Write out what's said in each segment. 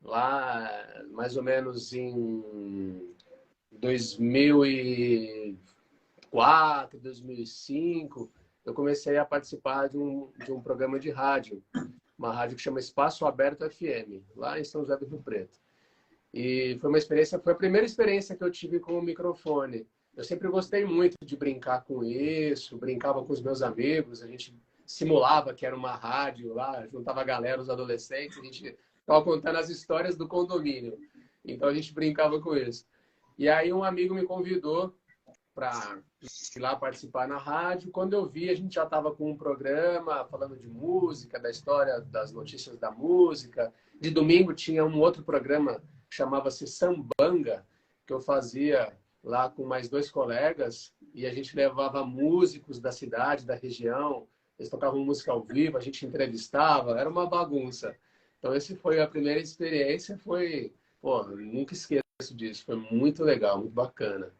lá mais ou menos em 2004, 2005, eu comecei a participar de um programa de rádio, uma rádio que chama Espaço Aberto FM, lá em São José do Rio Preto. E foi uma experiência, foi a primeira experiência que eu tive com o microfone. Eu sempre gostei muito de brincar com isso, brincava com os meus amigos, a gente simulava que era uma rádio lá, juntava a galera, os adolescentes, a gente ficava contando as histórias do condomínio. Então a gente brincava com isso. E aí um amigo me convidou para ir lá participar na rádio. Quando eu vi, a gente já estava com um programa falando de música, da história, das notícias da música. De domingo tinha um outro programa que chamava-se Sambanga, que eu fazia lá com mais 2 colegas, e a gente levava músicos da cidade, da região, eles tocavam música ao vivo, a gente entrevistava, era uma bagunça. Então, essa foi a primeira experiência, pô, nunca esqueço disso, foi muito legal, muito bacana.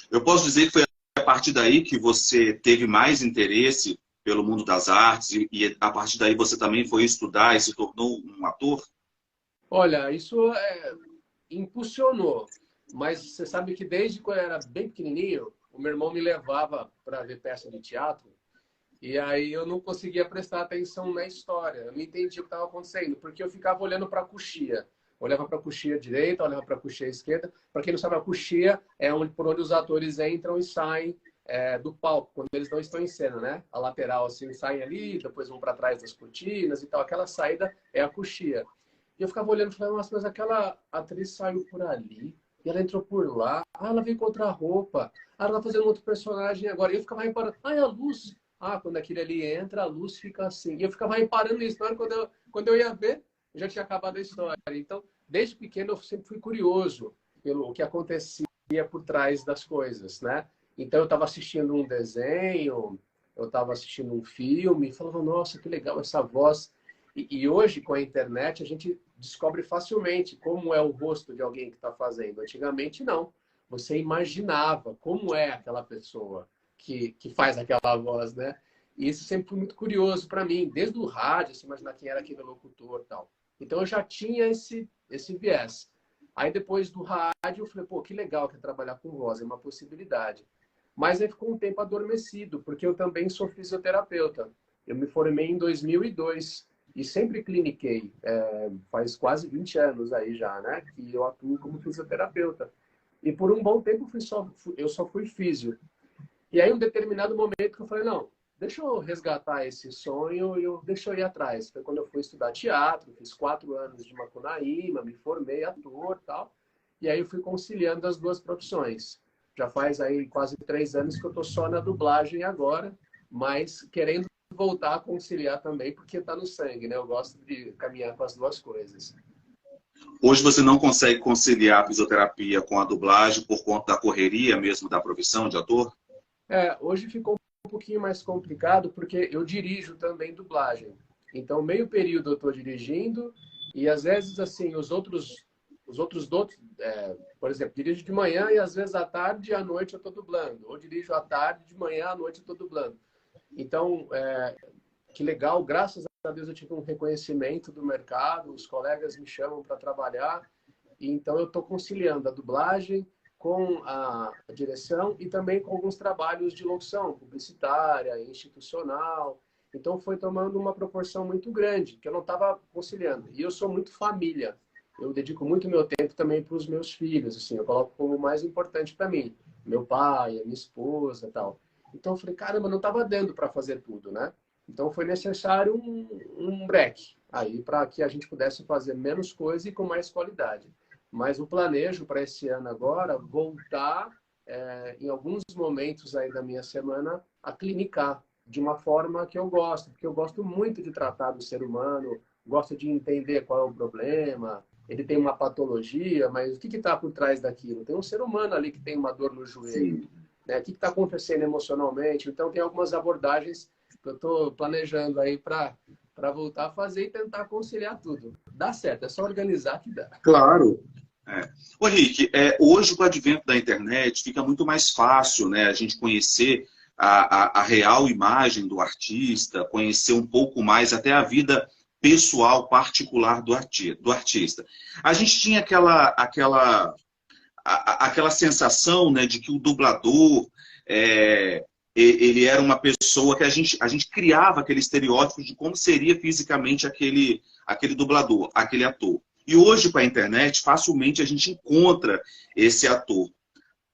Eu posso dizer que foi a partir daí que você teve mais interesse pelo mundo das artes e a partir daí você também foi estudar e se tornou um ator? Olha, isso impulsionou, mas você sabe que desde quando eu era bem pequenininho, o meu irmão me levava para ver peça de teatro e aí eu não conseguia prestar atenção na história, eu não entendia o que estava acontecendo, porque eu ficava olhando para a coxia. Olhava para a coxia direita, olhava para a coxia esquerda. Para quem não sabe, a coxia é por onde os atores entram e saem do palco, quando eles não estão em cena, né? A lateral, assim, saem ali, depois vão para trás das cortinas e tal. Aquela saída é a coxia. E eu ficava olhando e falava, nossa, mas aquela atriz saiu por ali, e ela entrou por lá, ela veio com outra roupa, ela tá fazendo outro personagem agora. E eu ficava reparando, é a luz. Quando aquele ali entra, a luz fica assim. E eu ficava reparando nisso, na hora quando eu ia ver, já tinha acabado a história. Então, desde pequeno, eu sempre fui curioso pelo que acontecia por trás das coisas, né? Então, eu estava assistindo um desenho, eu estava assistindo um filme, e falava, nossa, que legal essa voz. E hoje, com a internet, a gente descobre facilmente como é o rosto de alguém que está fazendo. Antigamente, não. Você imaginava como é aquela pessoa que faz aquela voz, né? E isso sempre foi muito curioso para mim. Desde o rádio, se imaginar quem era aquele locutor e tal. Então, eu já tinha esse viés. Aí, depois do rádio, eu falei, pô, que legal que é trabalhar com voz, é uma possibilidade. Mas aí ficou um tempo adormecido, porque eu também sou fisioterapeuta. Eu me formei em 2002 e sempre cliniquei. Faz quase 20 anos aí já, né? Que eu atuo como fisioterapeuta. E por um bom tempo eu só fui físio. E aí, um determinado momento que eu falei, não, deixa eu resgatar esse sonho e deixa eu ir atrás. Foi quando eu fui estudar teatro, fiz 4 anos de Macunaíma, me formei ator e tal. E aí eu fui conciliando as 2 profissões. Já faz aí quase 3 anos que eu estou só na dublagem agora, mas querendo voltar a conciliar também, porque está no sangue, né? Eu gosto de caminhar com as 2 coisas. Hoje você não consegue conciliar a fisioterapia com a dublagem por conta da correria mesmo da profissão de ator? Hoje ficou um pouquinho mais complicado, porque eu dirijo também dublagem. Então, meio período eu estou dirigindo e, às vezes, assim, os outros por exemplo, dirijo de manhã e, às vezes, à tarde e à noite eu estou dublando. Ou dirijo à tarde, de manhã, à noite eu estou dublando. Então, que legal, graças a Deus eu tive um reconhecimento do mercado, os colegas me chamam para trabalhar, e então eu estou conciliando a dublagem com a direção e também com alguns trabalhos de locução, publicitária, institucional. Então foi tomando uma proporção muito grande, que eu não estava conciliando. E eu sou muito família. Eu dedico muito meu tempo também para os meus filhos, assim, eu coloco como o mais importante para mim. Meu pai, a minha esposa e tal. Então eu falei, caramba, não estava dando para fazer tudo, né? Então foi necessário um break aí para que a gente pudesse fazer menos coisa e com mais qualidade. Mas o planejo para esse ano agora voltar em alguns momentos aí da minha semana a clinicar de uma forma que eu gosto, porque eu gosto muito de tratar do ser humano, gosto de entender qual é o problema. Ele tem uma patologia, mas o que está por trás daquilo? Tem um ser humano ali que tem uma dor no joelho. Né? O que está acontecendo emocionalmente? Então, tem algumas abordagens que eu estou planejando aí para voltar a fazer e tentar conciliar tudo. Dá certo, é só organizar que dá. Claro. Ô, Henrique, hoje com o advento da internet fica muito mais fácil, né, a gente conhecer a real imagem do artista, conhecer um pouco mais até a vida pessoal, particular do artista. A gente tinha aquela sensação, né, de que o dublador ele era uma pessoa que a gente criava aquele estereótipo de como seria fisicamente aquele dublador, aquele ator. E hoje, com a internet, facilmente a gente encontra esse ator.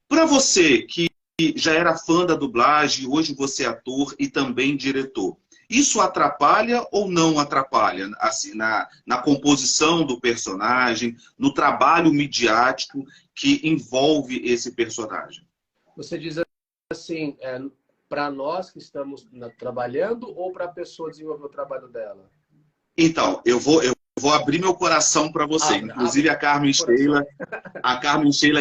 Para você que já era fã da dublagem, hoje você é ator e também diretor, isso atrapalha ou não atrapalha assim, na composição do personagem, no trabalho midiático que envolve esse personagem? Você diz assim, para nós que estamos trabalhando ou para a pessoa desenvolver o trabalho dela? Então, eu vou abrir meu coração para você. Inclusive a Carmen Sheila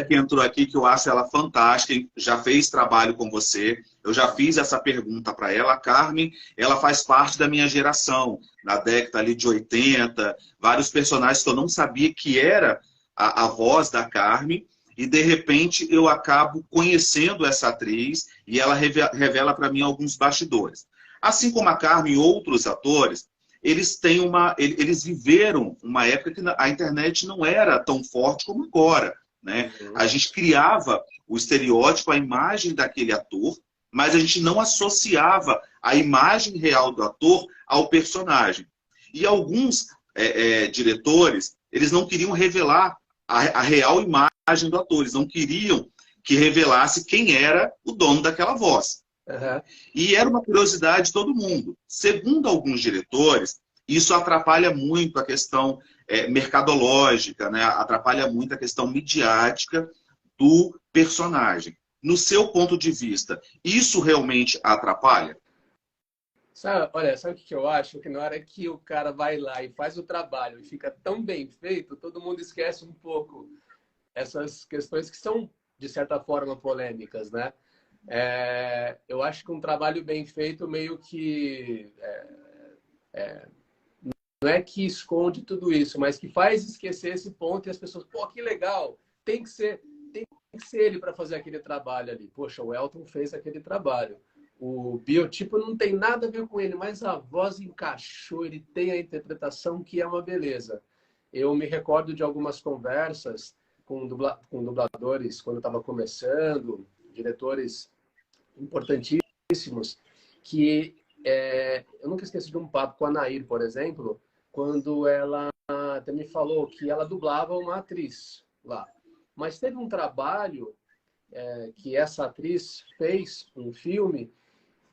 que entrou aqui, que eu acho ela fantástica, já fez trabalho com você. Eu já fiz essa pergunta para ela. A Carmen, ela faz parte da minha geração, na década ali de 80, vários personagens que eu não sabia que era a voz da Carmen, e de repente eu acabo conhecendo essa atriz e ela revela para mim alguns bastidores. Assim como a Carmen e outros atores, eles viveram uma época que a internet não era tão forte como agora, né? A gente criava o estereótipo, a imagem daquele ator, mas a gente não associava a imagem real do ator ao personagem. E alguns diretores, eles não queriam revelar a real imagem do ator, eles não queriam que revelasse quem era o dono daquela voz. Uhum. E era uma curiosidade de todo mundo. Segundo alguns diretores, isso atrapalha muito a questão mercadológica, né? Atrapalha muito a questão midiática do personagem. No seu ponto de vista, isso realmente atrapalha? Sabe o que eu acho? Que na hora que o cara vai lá e faz o trabalho e fica tão bem feito, todo mundo esquece um pouco essas questões que são, de certa forma, polêmicas, né? Eu acho que um trabalho bem feito meio que não é que esconde tudo isso, mas que faz esquecer esse ponto e as pessoas, pô, que legal, tem que ser ele para fazer aquele trabalho ali. Poxa, o Elton fez aquele trabalho. O biotipo não tem nada a ver com ele, mas a voz encaixou, ele tem a interpretação que é uma beleza. Eu me recordo de algumas conversas com dubladores quando eu estava começando, diretores importantíssimos, que eu nunca esqueci de um papo com a Nair, por exemplo, quando ela até me falou que ela dublava uma atriz lá. Mas teve um trabalho que essa atriz fez, um filme,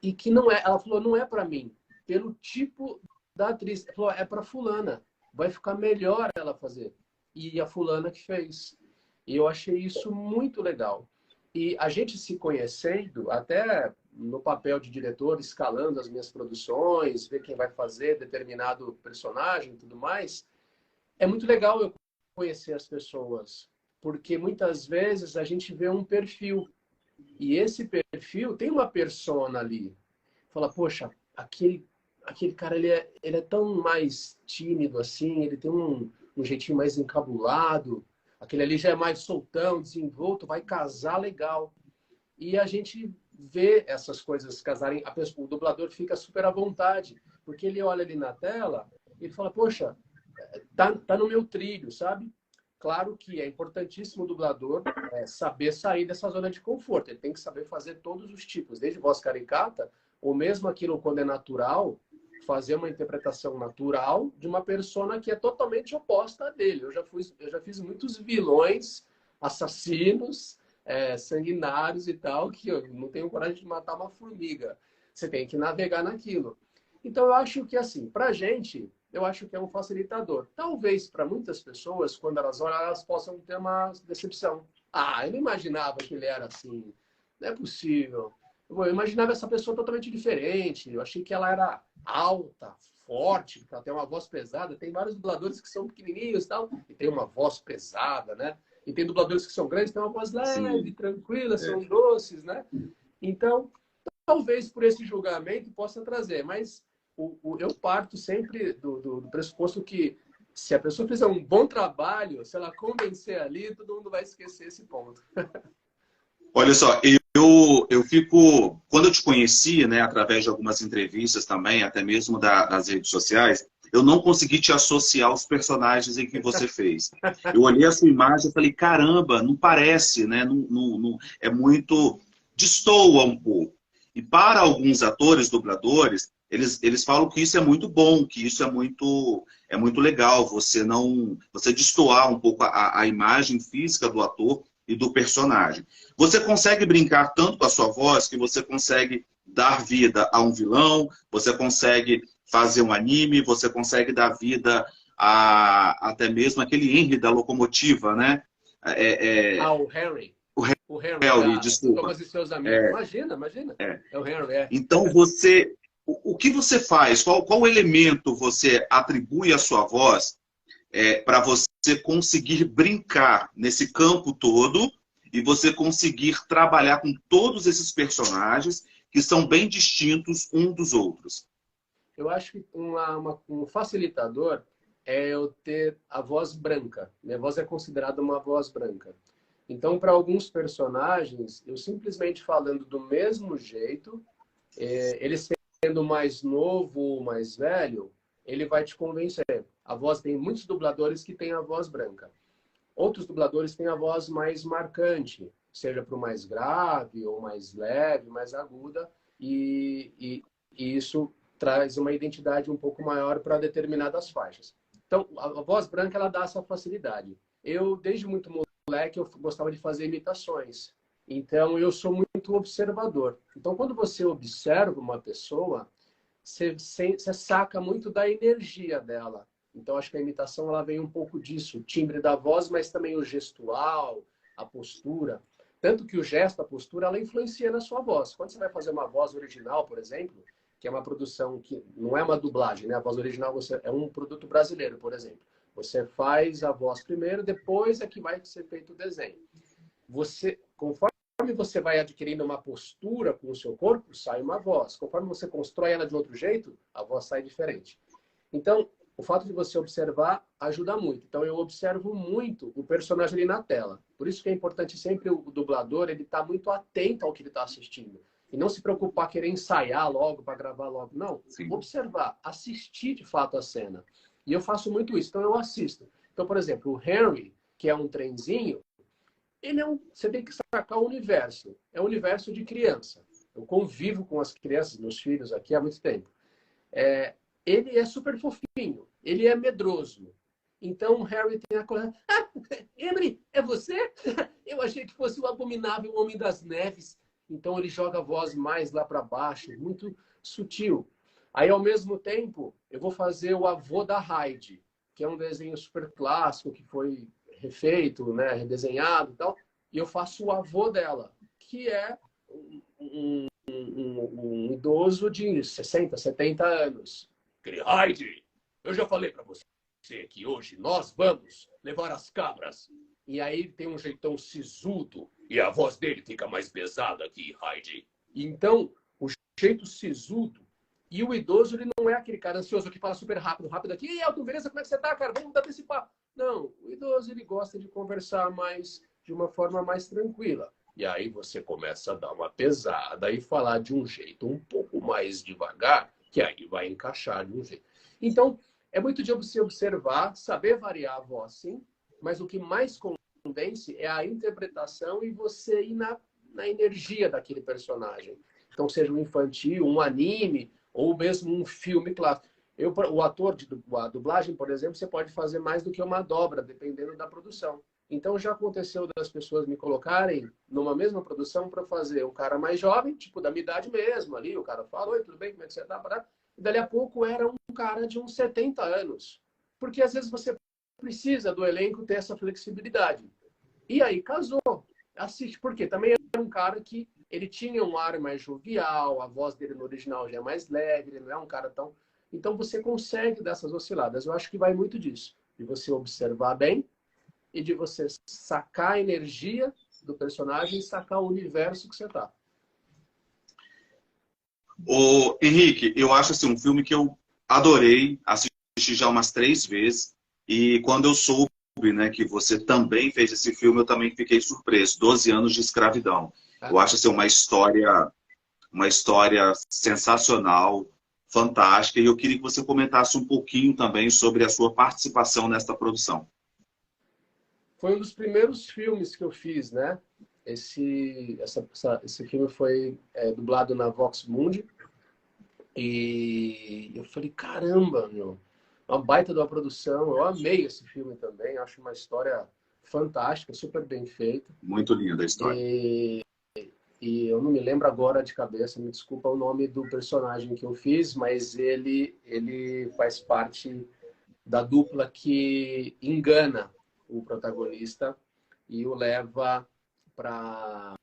e que não é, ela falou, não é para mim, pelo tipo da atriz. Ela falou, é para fulana, vai ficar melhor ela fazer. E a fulana que fez. E eu achei isso muito legal. E a gente se conhecendo, até no papel de diretor, escalando as minhas produções, ver quem vai fazer determinado personagem e tudo mais, é muito legal eu conhecer as pessoas, porque muitas vezes a gente vê um perfil, e esse perfil tem uma persona ali. Fala, poxa, aquele cara, ele é tão mais tímido assim, ele tem um jeitinho mais encabulado, aquele ali já é mais soltão, desenvolto, vai casar legal. E a gente vê essas coisas casarem, o dublador fica super à vontade, porque ele olha ali na tela e fala, poxa, tá no meu trilho, sabe? Claro que é importantíssimo o dublador saber sair dessa zona de conforto. Ele tem que saber fazer todos os tipos, desde voz caricata, ou mesmo aquilo quando é natural, fazer uma interpretação natural de uma persona que é totalmente oposta a dele. Eu já fiz muitos vilões, assassinos, sanguinários e tal, que eu não tenho coragem de matar uma formiga. Você tem que navegar naquilo. Então, eu acho que, assim, pra gente, eu acho que é um facilitador. Talvez para muitas pessoas, quando elas olham, elas possam ter uma decepção. Ah, eu não imaginava que ele era assim. Não é possível. Eu imaginava essa pessoa totalmente diferente. Eu achei que ela era alta, forte, que ela tem uma voz pesada. Tem vários dubladores que são pequenininhos e tal, e tem uma voz pesada, né? E tem dubladores que são grandes, tem uma voz leve, sim, tranquila, são doces, né? Então, talvez por esse julgamento possa trazer, mas eu parto sempre do pressuposto que se a pessoa fizer um bom trabalho, se ela convencer ali, todo mundo vai esquecer esse ponto. Olha só, eu fico... Quando eu te conheci, né, através de algumas entrevistas também, até mesmo das redes sociais, eu não consegui te associar aos personagens em que você fez. Eu olhei a sua imagem e falei, caramba, não parece, né? É muito... destoa um pouco. E para alguns atores, dubladores, eles falam que isso é muito bom, que isso é muito legal, você destoar um pouco a imagem física do ator e do personagem. Você consegue brincar tanto com a sua voz que você consegue dar vida a um vilão, você consegue fazer um anime, você consegue dar vida a até mesmo aquele Henry da Locomotiva, né? O Henry. O Henry, desculpa. Thomas e seus amigos. Imagina. É o Henry, Então, o que você faz? Qual elemento você atribui à sua voz para você conseguir brincar nesse campo todo e você conseguir trabalhar com todos esses personagens que são bem distintos uns dos outros? Eu acho que um facilitador é eu ter a voz branca. Minha voz é considerada uma voz branca. Então, para alguns personagens, eu simplesmente falando do mesmo jeito, ele sendo mais novo ou mais velho, ele vai te convencer. A voz, tem muitos dubladores que têm a voz branca. Outros dubladores têm a voz mais marcante, seja para o mais grave ou mais leve, mais aguda, e isso traz uma identidade um pouco maior para determinadas faixas. Então, a voz branca, ela dá essa facilidade. Eu, desde muito moleque, eu gostava de fazer imitações. Então, eu sou muito observador. Então, quando você observa uma pessoa, você saca muito da energia dela. Então, acho que a imitação ela vem um pouco disso. O timbre da voz, mas também o gestual, a postura. Tanto que o gesto, a postura, ela influencia na sua voz. Quando você vai fazer uma voz original, por exemplo, que é uma produção que não é uma dublagem, né? A voz original é um produto brasileiro, por exemplo. Você faz a voz primeiro, depois é que vai ser feito o desenho. Conforme você vai adquirindo uma postura com o seu corpo, sai uma voz. Conforme você constrói ela de outro jeito, a voz sai diferente. Então, o fato de você observar ajuda muito. Então, eu observo muito o personagem ali na tela. Por isso que é importante sempre o dublador, ele tá muito atento ao que ele está assistindo. E não se preocupar, querer ensaiar logo, para gravar logo. Não, Sim. Observar, assistir de fato a cena. E eu faço muito isso, então eu assisto. Então, por exemplo, o Henry, que é um trenzinho, você tem que sacar o universo. É um universo de criança. Eu convivo com as crianças, meus filhos aqui há muito tempo. Ele é super fofinho, ele é medroso. Então o Harry tem a coisa... Ah, Henry, é você? Eu achei que fosse o abominável Homem das Neves. Então ele joga a voz mais lá para baixo, muito sutil. Aí, ao mesmo tempo, eu vou fazer o avô da Heidi, que é um desenho super clássico, que foi refeito, né, redesenhado e tal. E eu faço o avô dela, que é um idoso de 60, 70 anos. Heidi, eu já falei para você que hoje nós vamos levar as cabras. E aí tem um jeitão sisudo, e a voz dele fica mais pesada que Heidi. Então, o jeito sisudo. E o idoso, ele não é aquele cara ansioso que fala super rápido aqui. E Elton, beleza? Como é que você tá, cara? Vamos dar esse papo. Não, o idoso, ele gosta de conversar mais, de uma forma mais tranquila. E aí você começa a dar uma pesada e falar de um jeito um pouco mais devagar, que aí vai encaixar de um jeito. Então, é muito de você observar, saber variar a voz, sim, mas o que mais convence é a interpretação e você ir na energia daquele personagem. Então, seja um infantil, um anime, ou mesmo um filme clássico. O ator de dublagem, por exemplo, você pode fazer mais do que uma dobra, dependendo da produção. Então, já aconteceu das pessoas me colocarem numa mesma produção para fazer um cara mais jovem, tipo da minha idade mesmo, ali, o cara fala, oi, tudo bem, como é que você tá? E dali a pouco era um cara de uns 70 anos. Porque às vezes você precisa do elenco ter essa flexibilidade. E aí casou. Assiste, porque também era um cara que ele tinha um ar mais jovial, a voz dele no original já é mais leve, ele não é um cara tão... Então você consegue dessas osciladas. Eu acho que vai muito disso. De você observar bem e de você sacar a energia do personagem e sacar o universo que você tá. Ô, Henrique, eu acho assim, um filme que eu adorei, assisti já umas 3 vezes, e quando eu soube, né, que você também fez esse filme, eu também fiquei surpreso. 12 anos de escravidão. Eu acho assim, uma história sensacional, fantástica. E eu queria que você comentasse um pouquinho também sobre a sua participação nesta produção. Foi um dos primeiros filmes que eu fiz, né? Esse filme foi dublado na Vox Mundi. E eu falei, caramba, meu, uma baita de uma produção. Eu amei esse filme também. Acho uma história fantástica, super bem feita. Muito linda a história. E eu não me lembro agora de cabeça, me desculpa o nome do personagem que eu fiz, mas ele faz parte da dupla que engana o protagonista e o leva para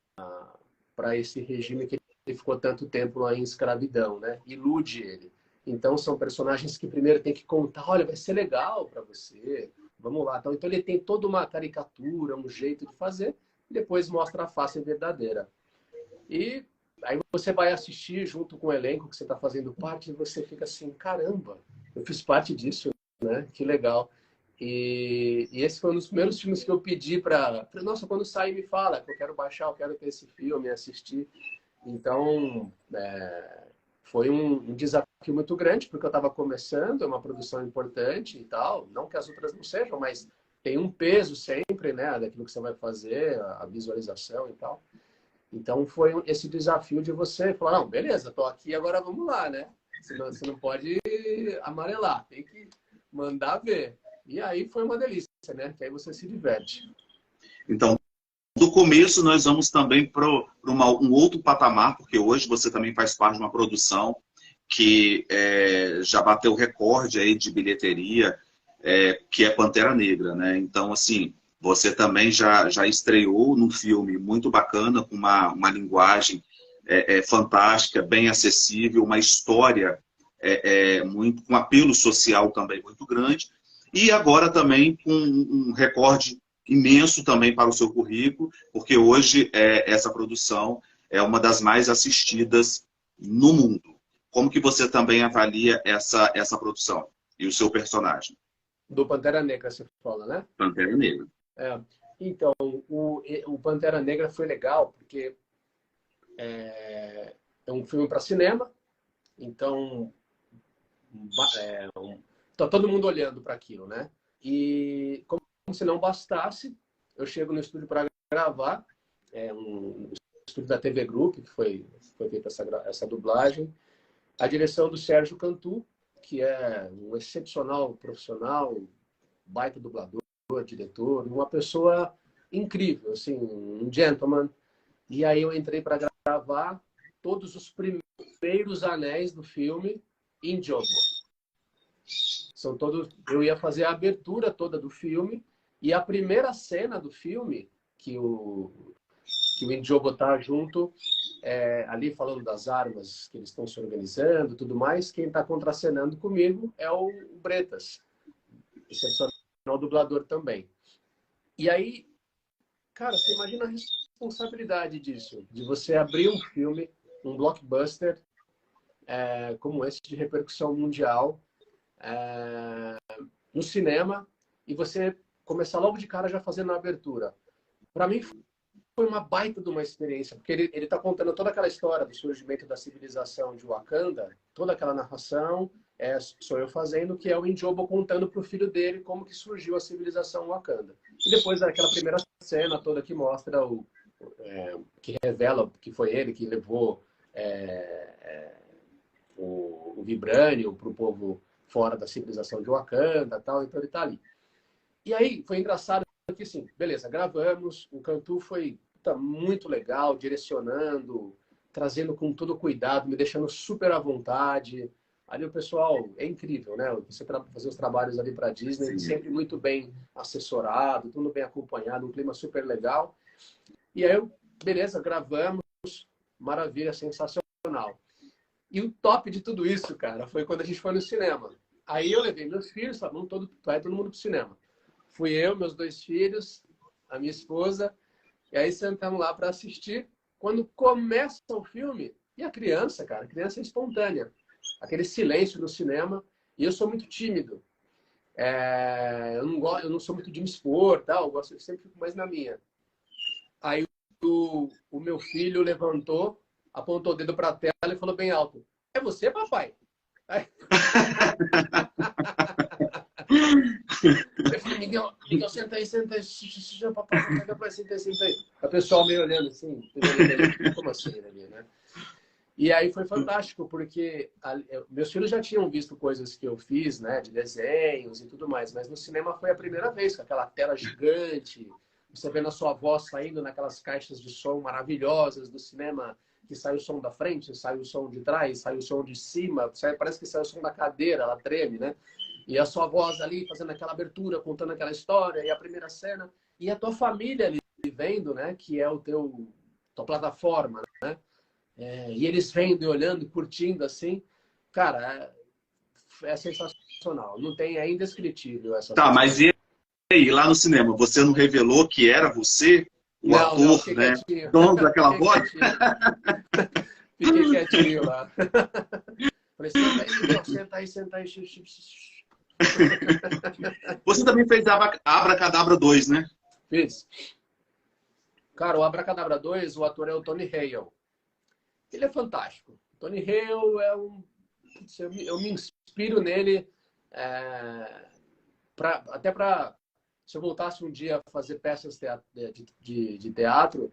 esse regime que ele ficou tanto tempo lá em escravidão, né? Ilude ele. Então são personagens que primeiro tem que contar, olha, vai ser legal para você, vamos lá. Então ele tem toda uma caricatura, um jeito de fazer, e depois mostra a face verdadeira. E aí você vai assistir junto com o elenco que você está fazendo parte e você fica assim, caramba, eu fiz parte disso, né? Que legal. E esse foi um dos primeiros filmes que eu pedi para... Nossa, quando sair me fala que eu quero baixar, eu quero ter esse filme, assistir. Então, foi um desafio muito grande, porque eu estava começando, é uma produção importante e tal. Não que as outras não sejam, mas tem um peso sempre, né? Daquilo que você vai fazer, a visualização e tal. Então, foi esse desafio de você falar, não, beleza, tô aqui, agora vamos lá, né? Você não pode amarelar, tem que mandar ver. E aí foi uma delícia, né? Que aí você se diverte. Então, do começo, nós vamos também para um outro patamar, porque hoje você também faz parte de uma produção que já bateu recorde aí de bilheteria, que é Pantera Negra, né? Então, assim, você também já estreou num filme muito bacana, com uma linguagem fantástica, bem acessível, uma história muito, com apelo social também muito grande, e agora também com um recorde imenso também para o seu currículo, porque hoje essa produção é uma das mais assistidas no mundo. Como que você também avalia essa produção e o seu personagem? Do Pantera Negra, você fala, né? Pantera Negra. Então, o Pantera Negra foi legal, porque é um filme para cinema, então tá todo mundo olhando para aquilo, né? E como se não bastasse, eu chego no estúdio para gravar, um estúdio da TV Group, que foi feita essa dublagem, a direção do Sérgio Cantu, que é um excepcional profissional, baita dublador, diretor, uma pessoa incrível, assim, um gentleman. E aí eu entrei para gravar todos os primeiros anéis do filme em Jogo. São todos, eu ia fazer a abertura toda do filme e a primeira cena do filme que o Indiogo tá junto, ali falando das armas que eles estão se organizando, tudo mais. Quem está contracenando comigo é o Bretas, excepcional dublador também. E aí, cara, você imagina a responsabilidade disso, de você abrir um filme, um blockbuster como esse de repercussão mundial no cinema e você começar logo de cara já fazendo a abertura. Para mim foi uma baita de uma experiência, porque ele está contando toda aquela história do surgimento da civilização de Wakanda, toda aquela narração, sou eu fazendo, que é o Indiobo contando para o filho dele como que surgiu a civilização Wakanda. E depois aquela primeira cena toda que mostra que revela que foi ele que levou o Vibranium para o povo fora da civilização de Wakanda, tal, então ele está ali. E aí foi engraçado que, assim, beleza, gravamos, o Cantu foi muito legal, direcionando, trazendo com todo cuidado, me deixando super à vontade. Ali o pessoal é incrível, né? Você fazer os trabalhos ali para a Disney, Sim. sempre muito bem assessorado, tudo bem acompanhado, um clima super legal. E aí, beleza, gravamos, maravilha, sensacional. E o top de tudo isso, cara, foi quando a gente foi no cinema. Aí eu levei meus filhos, vai todo mundo pro cinema. Fui eu, meus 2 filhos, a minha esposa, e aí sentamos lá para assistir. Quando começa o filme, e a criança, cara, a criança é espontânea. Aquele silêncio no cinema, e eu sou muito tímido. Eu não sou muito de me expor, tal, eu sempre fico mais na minha. Aí o meu filho levantou, apontou o dedo para a tela e falou bem alto: "É você, papai?" Aí... Eu falei, Miguel, senta aí, senta aí. Papai, senta aí, senta aí. A pessoa meio olhando assim, como assim, né? E aí foi fantástico, porque meus filhos já tinham visto coisas que eu fiz, né, de desenhos e tudo mais, mas no cinema foi a primeira vez, com aquela tela gigante, você vendo a sua voz saindo naquelas caixas de som maravilhosas do cinema, que sai o som da frente, sai o som de trás, sai o som de cima, parece que sai o som da cadeira, ela treme, né? E a sua voz ali fazendo aquela abertura, contando aquela história, e a primeira cena, e a tua família ali vendo, né, que é tua plataforma, né? E eles vendo e olhando, curtindo assim, cara, é sensacional. Não tem, é indescritível essa Tá, sensação. mas e aí, lá no cinema, você não revelou que era você, o Não, ator, fiquei né? quietinho. Dono daquela Fiquei voz? quietinho. Fiquei quietinho lá. Falei, senta aí, Miguel, senta aí, senta aí. Você também fez Abracadabra 2, né? Fiz. Cara, o Abracadabra 2, o ator é o Tony Hale. Ele é fantástico. Tony Hale é um... Eu me inspiro nele até para... Se eu voltasse um dia a fazer peças de teatro,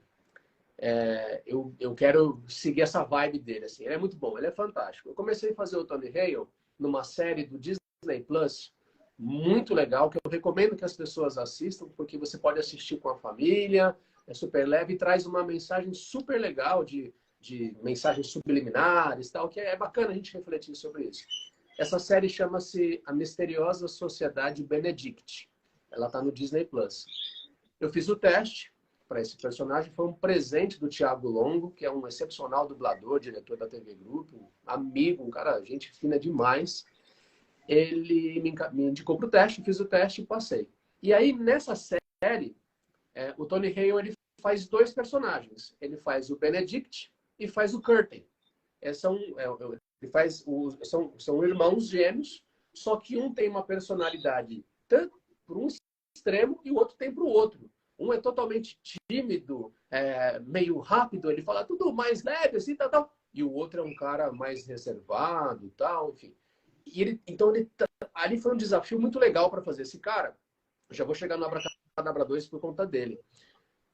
eu quero seguir essa vibe dele. Assim. Ele é muito bom, ele é fantástico. Eu comecei a fazer o Tony Hale numa série do Disney Plus, muito legal, que eu recomendo que as pessoas assistam, porque você pode assistir com a família, é super leve e traz uma mensagem super legal de mensagens subliminares, tal, que é bacana a gente refletir sobre isso. Essa série chama-se A Misteriosa Sociedade Benedict. Ela está no Disney Plus. Eu fiz o teste para esse personagem, foi um presente do Thiago Longo, que é um excepcional dublador, diretor da TV Grupo, um amigo, um cara, gente fina demais. Ele me indicou para o teste, fiz o teste e passei. E aí, nessa série, o Tony Hale ele faz dois personagens. Ele faz o Benedict e faz o Curtin. São irmãos gêmeos, só que um tem uma personalidade tanto para um extremo e o outro tem para o outro. Um é totalmente tímido, meio rápido, ele fala tudo mais leve, assim, tal. E o outro é um cara mais reservado, tal, enfim. Então, ali foi um desafio muito legal para fazer esse cara. Eu já vou chegar no Abracadabra 2 por conta dele.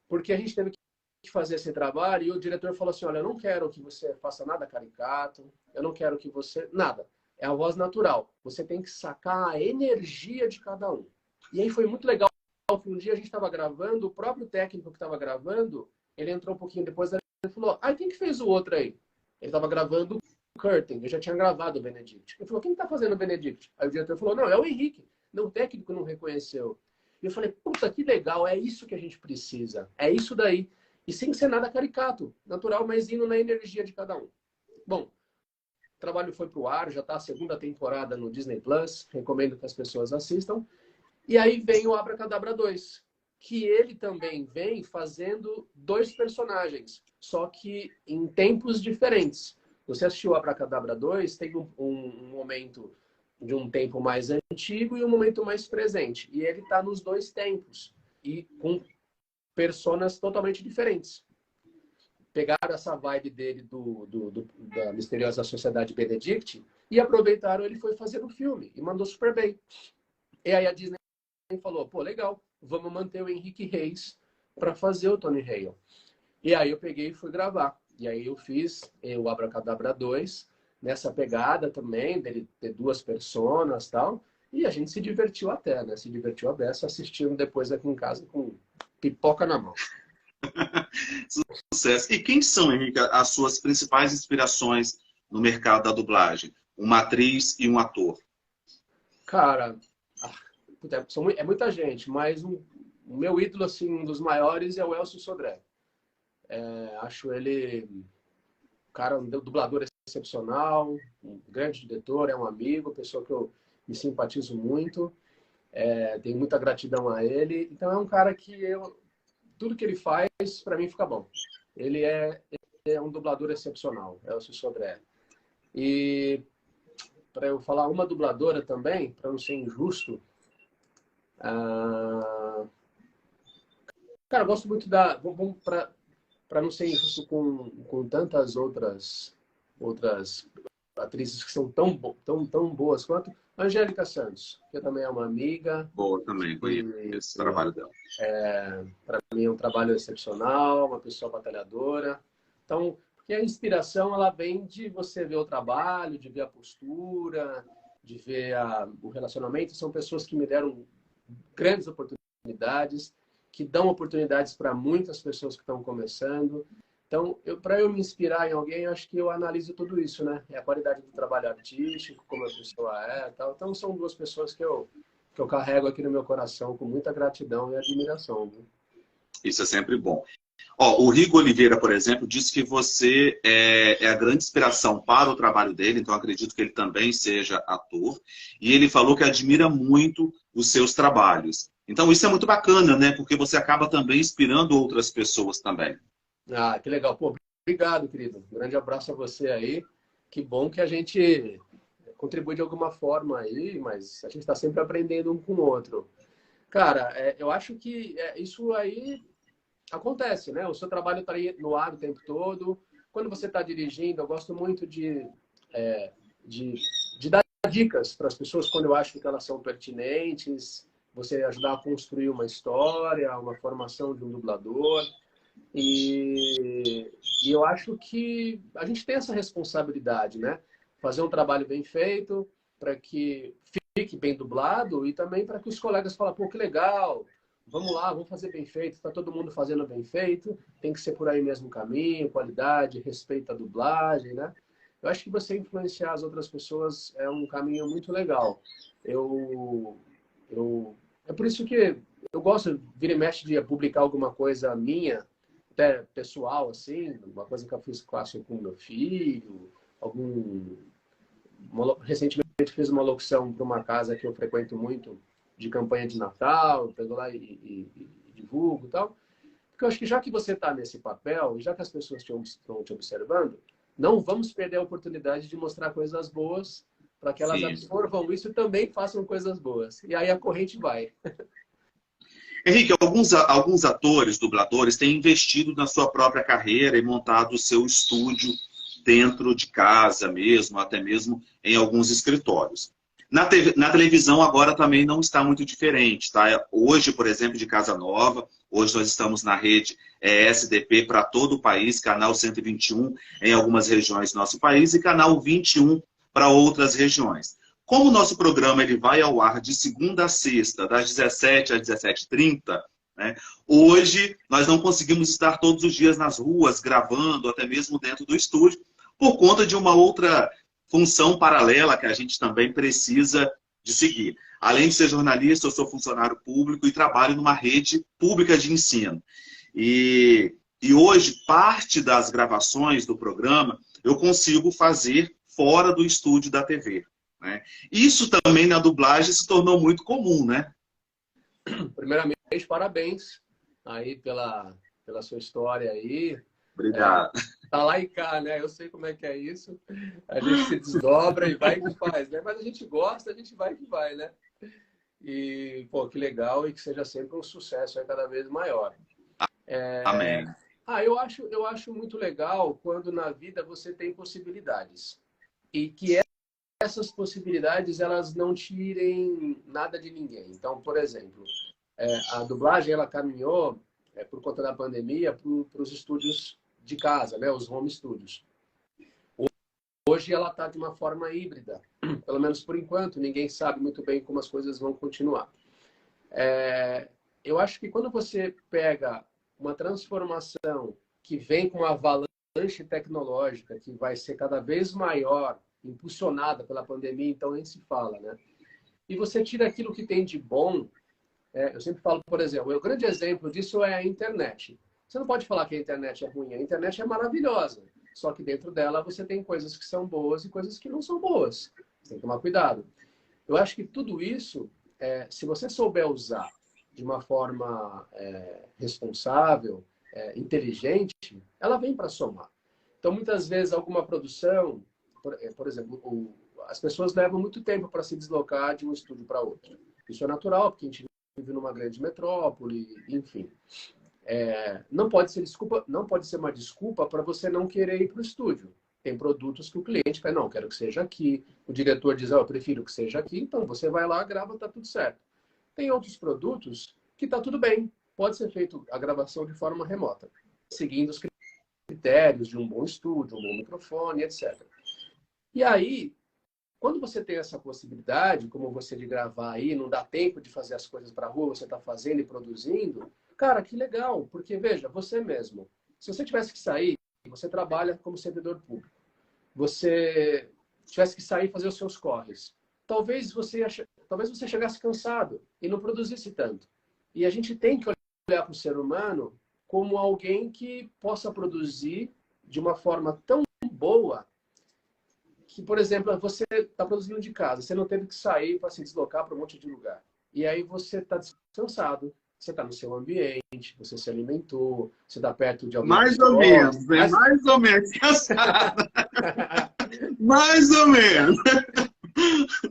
Porque a gente teve que fazer esse trabalho e o diretor falou assim, olha, eu não quero que você faça nada caricato, eu não quero que você... Nada. É a voz natural. Você tem que sacar a energia de cada um. E aí foi muito legal. Um dia a gente estava gravando, o próprio técnico que estava gravando, ele entrou um pouquinho depois e falou, quem que fez o outro aí? Ele estava gravando o Curtin, eu já tinha gravado o Benedict. Ele falou, quem está fazendo o Benedict? Aí o diretor falou, não, é o Henrique. Não, o técnico não reconheceu. E eu falei, puta, que legal, é isso que a gente precisa. É isso daí. E sem ser nada caricato, natural, mas indo na energia de cada um. Bom, o trabalho foi pro ar, já está a segunda temporada no Disney Plus, recomendo que as pessoas assistam. E aí vem o Abracadabra 2, que ele também vem fazendo dois personagens, só que em tempos diferentes. Você assistiu o Abracadabra 2, tem um momento de um tempo mais antigo e um momento mais presente. E ele está nos dois tempos, e com personas totalmente diferentes. Pegaram essa vibe dele da Misteriosa Sociedade Benedict e aproveitaram, ele foi fazer o filme e mandou super bem. E aí a Disney falou, pô, legal, vamos manter o Henrique Reis para fazer o Tony Hale. E aí eu peguei e fui gravar. E aí eu fiz o Abracadabra 2, nessa pegada também, dele ter duas personas e tal. E a gente se divertiu até, né? Se divertiu a beça assistindo depois aqui em casa com pipoca na mão. Sucesso. E quem são, Henrique, as suas principais inspirações no mercado da dublagem? Uma atriz e um ator. Cara, é muita gente, mas o meu ídolo, assim, um dos maiores é o Elcio Sodré. Acho ele um dublador excepcional, um grande diretor, é um amigo, pessoa que eu me simpatizo muito, tenho muita gratidão a ele. Então é um cara que tudo que ele faz, para mim, fica bom. Ele é um dublador excepcional, Elcio Sodré. E para eu falar uma dubladora também, para não ser injusto, cara, eu gosto muito para não ser injusto com tantas outras atrizes que são tão boas quanto a Angélica Santos, que também é uma amiga. Boa também, conheço esse trabalho dela. Para mim é um trabalho excepcional, uma pessoa batalhadora. Então, porque a inspiração ela vem de você ver o trabalho, de ver a postura, de ver o relacionamento. São pessoas que me deram grandes oportunidades, que dão oportunidades para muitas pessoas que estão começando. Então, para eu me inspirar em alguém, eu acho que eu analiso tudo isso, né? É a qualidade do trabalho artístico, como a pessoa é, tal. Então, são duas pessoas que eu carrego aqui no meu coração com muita gratidão e admiração. Viu? Isso é sempre bom. Ó, o Rigo Oliveira, por exemplo, disse que você é a grande inspiração para o trabalho dele, então acredito que ele também seja ator. E ele falou que admira muito os seus trabalhos. Então isso é muito bacana, né? Porque você acaba também inspirando outras pessoas também. Ah, que legal. Pô, obrigado, querido. Um grande abraço a você aí. Que bom que a gente contribui de alguma forma aí, mas a gente está sempre aprendendo um com o outro. Cara, eu acho que isso aí acontece, né? O seu trabalho está aí no ar o tempo todo. Quando você está dirigindo, eu gosto muito de dar dicas para as pessoas quando eu acho que elas são pertinentes. Você ajudar a construir uma história, uma formação de um dublador. E eu acho que a gente tem essa responsabilidade, né? Fazer um trabalho bem feito para que fique bem dublado e também para que os colegas falem, pô, que legal, vamos lá, vamos fazer bem feito, está todo mundo fazendo bem feito, tem que ser por aí mesmo o caminho, qualidade, respeito à dublagem, né? Eu acho que você influenciar as outras pessoas é um caminho muito legal. É por isso que eu gosto, vira e mexe, de publicar alguma coisa minha, até pessoal, assim, uma coisa que eu faço com meu filho, recentemente fiz uma locução para uma casa que eu frequento muito, de campanha de Natal, eu pego lá e divulgo e tal. Porque eu acho que já que você está nesse papel, e já que as pessoas estão te observando, não vamos perder a oportunidade de mostrar coisas boas para que elas absorvam isso e também façam coisas boas. E aí a corrente vai. Henrique, alguns atores, dubladores, têm investido na sua própria carreira e montado o seu estúdio dentro de casa mesmo, até mesmo em alguns escritórios. Na televisão agora também não está muito diferente, tá? Hoje, por exemplo, de Casa Nova, hoje nós estamos na rede SDP para todo o país, canal 121 em algumas regiões do nosso país e canal 21 para outras regiões. Como o nosso programa ele vai ao ar de segunda a sexta, das 17 às 17h30, né? Hoje nós não conseguimos estar todos os dias nas ruas gravando, até mesmo dentro do estúdio, por conta de uma outra função paralela que a gente também precisa de seguir. Além de ser jornalista, eu sou funcionário público e trabalho numa rede pública de ensino. E hoje, parte das gravações do programa eu consigo fazer fora do estúdio da TV. Né? Isso também na dublagem se tornou muito comum, né? Primeiramente, parabéns aí pela sua história aí. Obrigado. Tá lá e cá, né? Eu sei como é que é isso. A gente se desdobra e vai e faz, né? Mas a gente gosta, a gente vai que vai, né? E, pô, que legal e que seja sempre um sucesso aí cada vez maior. Amém. Eu acho muito legal quando na vida você tem possibilidades. E que essas possibilidades, elas não tirem nada de ninguém. Então, por exemplo, a dublagem, ela caminhou, por conta da pandemia, para os estúdios de casa, né? Os home studios. Hoje ela está de uma forma híbrida, pelo menos por enquanto, ninguém sabe muito bem como as coisas vão continuar. Eu acho que quando você pega uma transformação que vem com uma avalanche tecnológica, que vai ser cada vez maior, impulsionada pela pandemia, então nem se fala, né? E você tira aquilo que tem de bom. Eu sempre falo, por exemplo, o grande exemplo disso é a internet. Você não pode falar que a internet é ruim, a internet é maravilhosa. Só que dentro dela você tem coisas que são boas e coisas que não são boas. Você tem que tomar cuidado. Eu acho que tudo isso, se você souber usar de uma forma responsável, inteligente, ela vem para somar. Então, muitas vezes, alguma produção, por exemplo, as pessoas levam muito tempo para se deslocar de um estúdio para outro. Isso é natural, porque a gente vive numa grande metrópole, enfim. Não pode ser uma desculpa para você não querer ir para o estúdio. Tem produtos que o cliente fala, não, eu quero que seja aqui. O diretor diz, eu prefiro que seja aqui. Então, você vai lá, grava, tá tudo certo. Tem outros produtos que tá tudo bem. Pode ser feito a gravação de forma remota, seguindo os critérios de um bom estúdio, um bom microfone, etc. E aí, quando você tem essa possibilidade, como você de gravar aí, não dá tempo de fazer as coisas para a rua, você está fazendo e produzindo, cara, que legal. Porque, veja, você mesmo, se você tivesse que sair, você trabalha como servidor público. Você tivesse que sair e fazer os seus corres. Talvez você chegasse cansado e não produzisse tanto. E a gente tem que olhar para o ser humano como alguém que possa produzir de uma forma tão boa que, por exemplo, você está produzindo de casa, você não teve que sair para se deslocar para um monte de lugar. E aí você está descansado, você está no seu ambiente, você se alimentou, você está perto de alguém. Mais ou menos, né? Mais ou menos. Mais ou menos.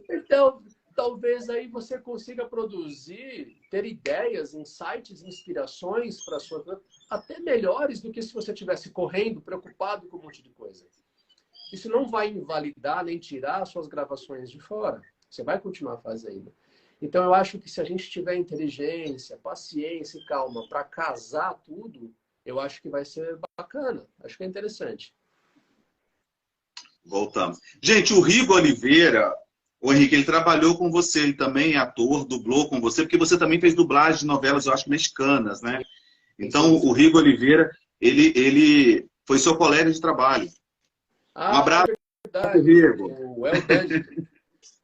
Então, talvez aí você consiga produzir, ter ideias, insights, inspirações para a sua vida, até melhores do que se você estivesse correndo, preocupado com um monte de coisa. Isso não vai invalidar nem tirar as suas gravações de fora. Você vai continuar fazendo. Então, eu acho que se a gente tiver inteligência, paciência e calma para casar tudo, eu acho que vai ser bacana. Acho que é interessante. Voltamos. Gente, o Rigo Oliveira, o Henrique, ele trabalhou com você, ele também é ator, dublou com você, porque você também fez dublagem de novelas, eu acho, mexicanas, né? Então, o Rigo Oliveira, ele foi seu colega de trabalho. Um abraço, verdade. Rigo. O El Dandy.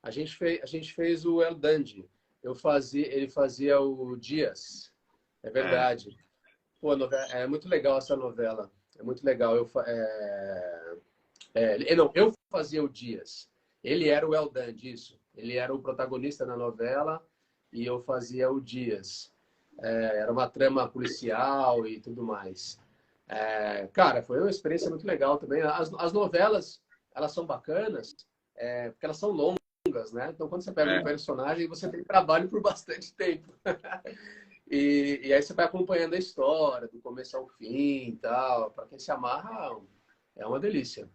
A gente fez o El Dandy. Ele fazia o Dias. É verdade. Pô, é muito legal essa novela. É muito legal. Eu fazia o Dias. Ele era o El Dandy, isso. Ele era o protagonista na novela e eu fazia o Dias. Era uma trama policial e tudo mais. Cara, foi uma experiência muito legal também. As novelas, elas são bacanas, porque elas são longas, né? Então, quando você pega um personagem, você tem trabalho por bastante tempo. e aí você vai acompanhando a história, do começo ao fim e tal. Para quem se amarra, é uma delícia.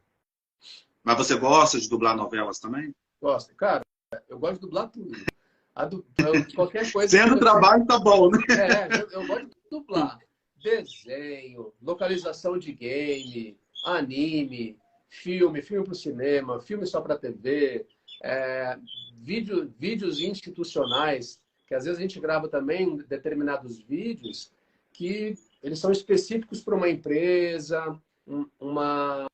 Mas você gosta de dublar novelas também? Gosto. Cara, eu gosto de dublar tudo. Qualquer coisa... Sendo trabalho, tá bom, né? Eu gosto de dublar. Desenho, localização de game, anime, filme para o cinema, filme só para TV, vídeos institucionais, que às vezes a gente grava também determinados vídeos que eles são específicos para uma empresa, uma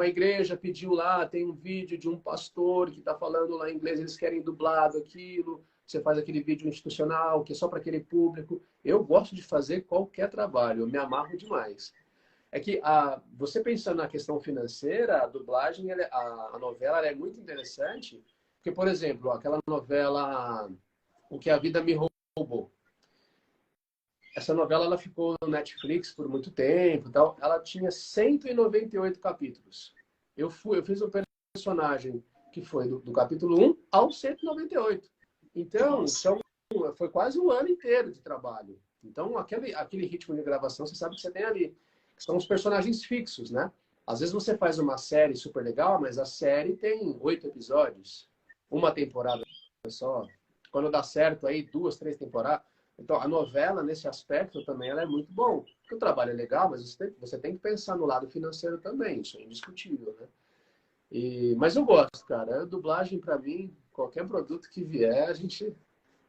igreja pediu lá, tem um vídeo de um pastor que está falando lá em inglês, eles querem dublado aquilo. Você faz aquele vídeo institucional, que é só para aquele público. Eu gosto de fazer qualquer trabalho, eu me amarro demais. É que, você pensando na questão financeira, a dublagem, a novela, ela é muito interessante, porque, por exemplo, aquela novela O Que a Vida Me Roubou. Essa novela ela ficou no Netflix por muito tempo, tal. Ela tinha 198 capítulos. Eu fiz um personagem que foi do capítulo 1 ao 198. Então, foi quase um ano inteiro de trabalho. Então, aquele ritmo de gravação, você sabe que você tem ali. São os personagens fixos, né? Às vezes você faz uma série super legal, mas a série tem 8 episódios. Uma temporada só. Quando dá certo aí, 2, 3 temporadas. Então, a novela, nesse aspecto, também ela é muito bom. Porque o trabalho é legal, mas você tem que pensar no lado financeiro também. Isso é indiscutível, né? Mas eu gosto, cara. A dublagem, para mim, qualquer produto que vier, a gente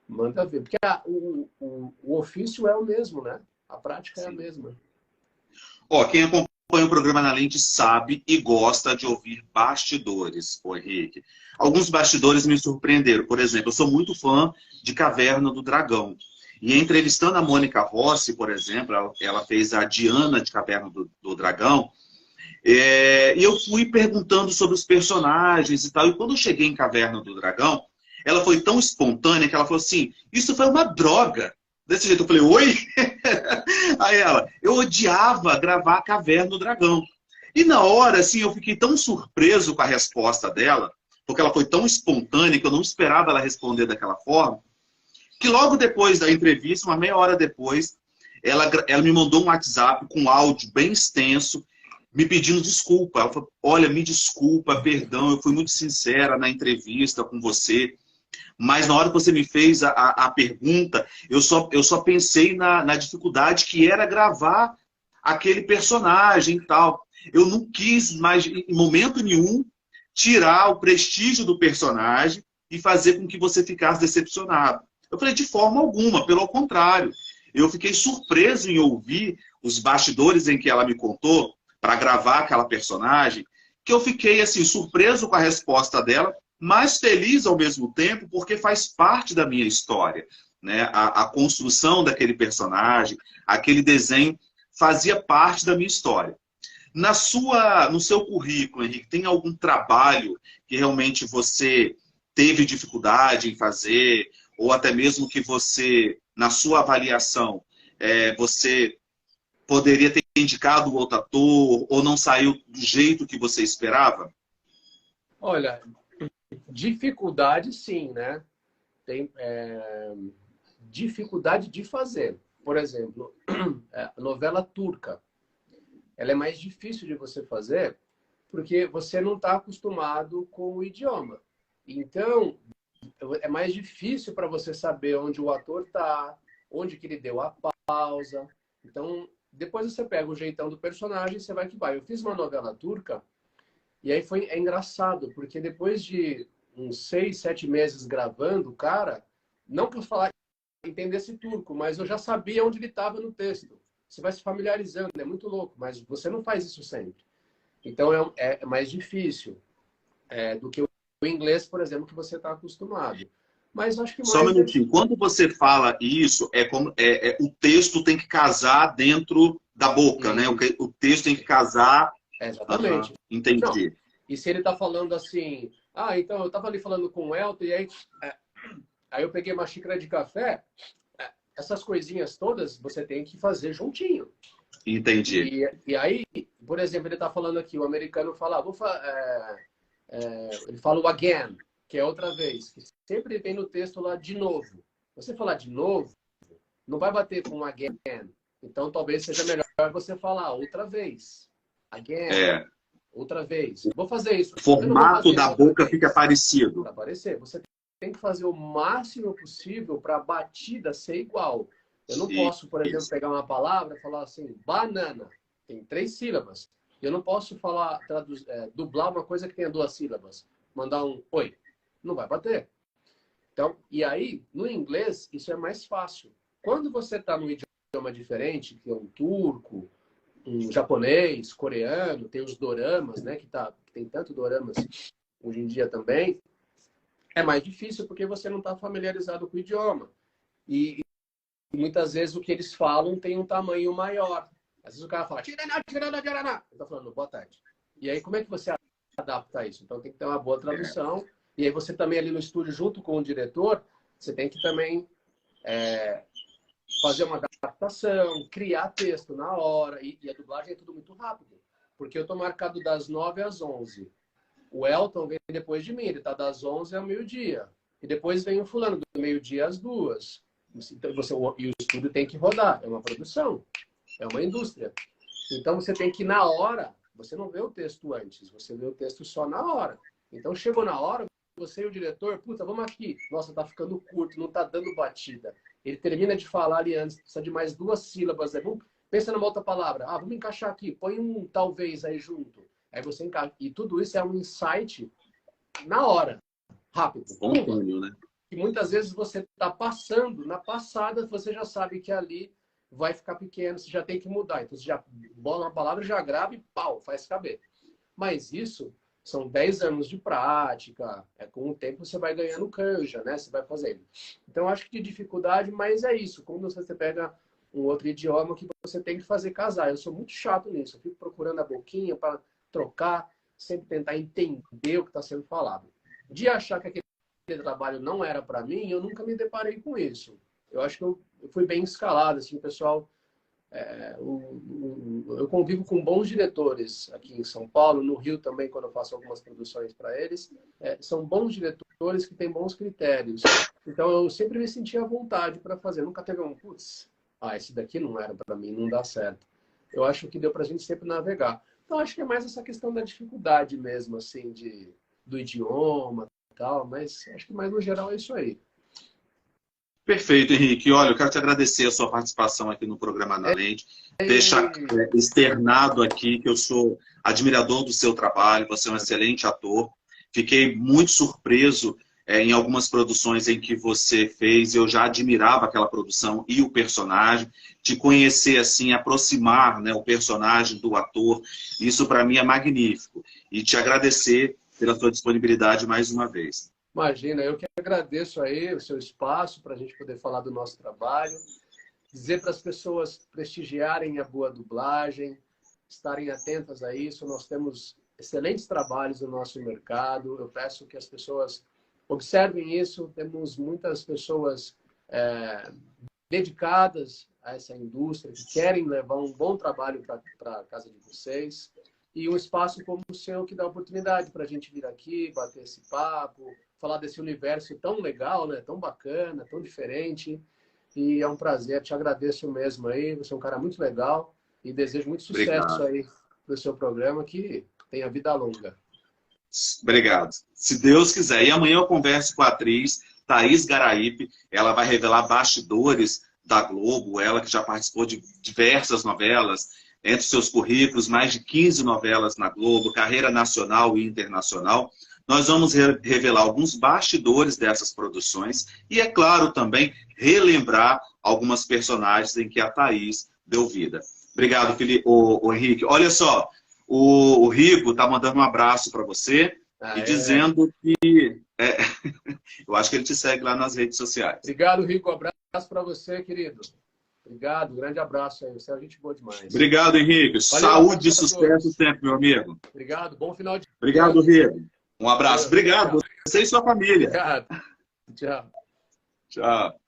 manda ver. Porque o ofício é o mesmo, né? A prática é a mesma. Quem acompanha o programa Na Lente sabe e gosta de ouvir bastidores, Henrique. Alguns bastidores me surpreenderam. Por exemplo, eu sou muito fã de Caverna do Dragão. E entrevistando a Mônica Rossi, por exemplo, ela fez a Diana de Caverna do Dragão, e eu fui perguntando sobre os personagens e tal. E quando eu cheguei em Caverna do Dragão, ela foi tão espontânea que ela falou assim, isso foi uma droga. Desse jeito, eu falei, oi? Aí ela, eu odiava gravar a Caverna do Dragão. E na hora, assim, eu fiquei tão surpreso com a resposta dela, porque ela foi tão espontânea que eu não esperava ela responder daquela forma, que logo depois da entrevista, uma meia hora depois, ela me mandou um WhatsApp com um áudio bem extenso, me pedindo desculpa. Ela falou, olha, me desculpa, perdão, eu fui muito sincera na entrevista com você, mas na hora que você me fez a pergunta, eu só pensei na dificuldade que era gravar aquele personagem e tal. Eu não quis mais, em momento nenhum, tirar o prestígio do personagem e fazer com que você ficasse decepcionado. Eu falei, de forma alguma, pelo contrário. Eu fiquei surpreso em ouvir os bastidores em que ela me contou para gravar aquela personagem, que eu fiquei assim surpreso com a resposta dela, mas feliz ao mesmo tempo, porque faz parte da minha história, né? A construção daquele personagem, aquele desenho fazia parte da minha história. No seu currículo, Henrique, tem algum trabalho que realmente você teve dificuldade em fazer, ou até mesmo que você, na sua avaliação, você poderia ter indicado o outro ator, ou não saiu do jeito que você esperava? Olha, dificuldade sim, né? Tem dificuldade de fazer. Por exemplo, a novela turca. Ela é mais difícil de você fazer porque você não está acostumado com o idioma. Então, é mais difícil para você saber onde o ator está, onde que ele deu a pausa. Então, depois você pega o jeitão do personagem e você vai que vai. Eu fiz uma novela turca e aí é engraçado, porque depois de uns 6, 7 meses gravando, cara, não que eu falar entendesse turco, mas eu já sabia onde ele estava no texto. Você vai se familiarizando, é muito louco, mas você não faz isso sempre. Então é mais difícil do que o inglês, por exemplo, que você está acostumado. Mas eu acho que Só um mais minutinho. Quando você fala isso, o texto tem que casar dentro da boca, né? O texto tem que casar. Exatamente. Entendi. Não. E se ele está falando assim, então eu estava ali falando com o Elton e aí eu peguei uma xícara de café, essas coisinhas todas você tem que fazer juntinho. Entendi. E aí, por exemplo, ele está falando aqui, o americano fala, ele fala o again, que é outra vez, que sempre tem no texto lá de novo. Você falar de novo, não vai bater com again. Então talvez seja melhor você falar outra vez. Again. Outra vez. Vou fazer isso. O formato da boca fica parecido. Para parecer. Você tem que fazer o máximo possível para a batida ser igual. Eu não posso, por exemplo, pegar uma palavra e falar assim, banana. Tem 3 sílabas. Eu não posso falar, dublar uma coisa que tenha 2 sílabas. Mandar um oi. Não vai bater. Então, e aí, no inglês, isso é mais fácil. Quando você está num idioma diferente, que é um turco, um japonês, coreano, tem os doramas, né? Que tem tanto doramas hoje em dia também. É mais difícil porque você não está familiarizado com o idioma. E muitas vezes o que eles falam tem um tamanho maior. Às vezes o cara fala, tiraná, tiraná, tiraná. Ele está falando, boa tarde. E aí, como é que você adapta isso? Então, tem que ter uma boa tradução. E aí, você também ali no estúdio, junto com o diretor, você tem que também fazer uma adaptação, criar texto na hora. E a dublagem é tudo muito rápido. Porque eu estou marcado das 9 às 11. O Elton vem depois de mim, ele está das 11 ao meio-dia. E depois vem o fulano, do meio-dia às 2. Então, e o estúdio tem que rodar. É uma produção, é uma indústria. Então, você tem que, na hora, você não vê o texto antes, você vê o texto só na hora. Então, chegou na hora, você e o diretor, puta, vamos aqui. Nossa, tá ficando curto, não tá dando batida. Ele termina de falar ali antes, precisa de mais 2 sílabas. Pensa numa outra palavra. Vamos encaixar aqui, põe um talvez aí junto. Aí você encaixa. E tudo isso é um insight na hora, rápido. Espontâneo, né? E muitas vezes você está passando, na passada você já sabe que ali vai ficar pequeno, você já tem que mudar. Então você já bola uma palavra, já grava e pau, faz caber. Mas isso são 10 anos de prática, com o tempo você vai ganhando canja, né? Você vai fazendo. Então acho que de dificuldade, mas é isso. Quando você pega um outro idioma que você tem que fazer casar. Eu sou muito chato nisso. Eu fico procurando a boquinha para trocar, sempre tentar entender o que está sendo falado. De achar que aquele trabalho não era para mim, eu nunca me deparei com isso. Eu acho que eu fui bem escalado, assim, pessoal. Eu convivo com bons diretores aqui em São Paulo, no Rio também, quando eu faço algumas produções para eles. São bons diretores que têm bons critérios. Então, eu sempre me senti à vontade para fazer. Nunca teve putz, esse daqui não era para mim, não dá certo. Eu acho que deu para a gente sempre navegar. Então, acho que é mais essa questão da dificuldade mesmo, assim, do idioma e tal, mas acho que mais no geral é isso aí. Perfeito, Henrique. Olha, eu quero te agradecer a sua participação aqui no programa Na Lente. Deixa externado aqui que eu sou admirador do seu trabalho, você é um excelente ator. Fiquei muito surpreso em algumas produções em que você fez, eu já admirava aquela produção e o personagem. Te conhecer assim, aproximar, né, o personagem do ator, isso para mim é magnífico. E te agradecer pela sua disponibilidade mais uma vez. Imagina, eu que agradeço aí o seu espaço para a gente poder falar do nosso trabalho, dizer para as pessoas prestigiarem a boa dublagem, estarem atentas a isso. Nós temos excelentes trabalhos no nosso mercado. Eu peço que as pessoas observem isso. Temos muitas pessoas dedicadas a essa indústria, que querem levar um bom trabalho para a casa de vocês. E um espaço como o seu que dá oportunidade para a gente vir aqui, bater esse papo, falar desse universo tão legal, né? Tão bacana, tão diferente. E é um prazer, te agradeço mesmo aí. Você é um cara muito legal e desejo muito sucesso aí no seu programa, que tenha vida longa. Obrigado. Se Deus quiser. E amanhã eu converso com a atriz Thaís Garaípe. Ela vai revelar bastidores da Globo, ela que já participou de diversas novelas, entre seus currículos, mais de 15 novelas na Globo, carreira nacional e internacional. Nós vamos revelar alguns bastidores dessas produções e, é claro, também relembrar algumas personagens em que a Thaís deu vida. Obrigado, o Henrique. Olha só, o Rico está mandando um abraço para você e dizendo que... eu acho que ele te segue lá nas redes sociais. Obrigado, Rico. Um abraço para você, querido. Obrigado, grande abraço aí. Você é gente boa demais. Obrigado, Henrique. Valeu, saúde e sucesso sempre, meu amigo. Obrigado, bom final de dia. Obrigado, Rico. Um abraço. Obrigado. Você e sua família. Obrigado. Tchau. Tchau.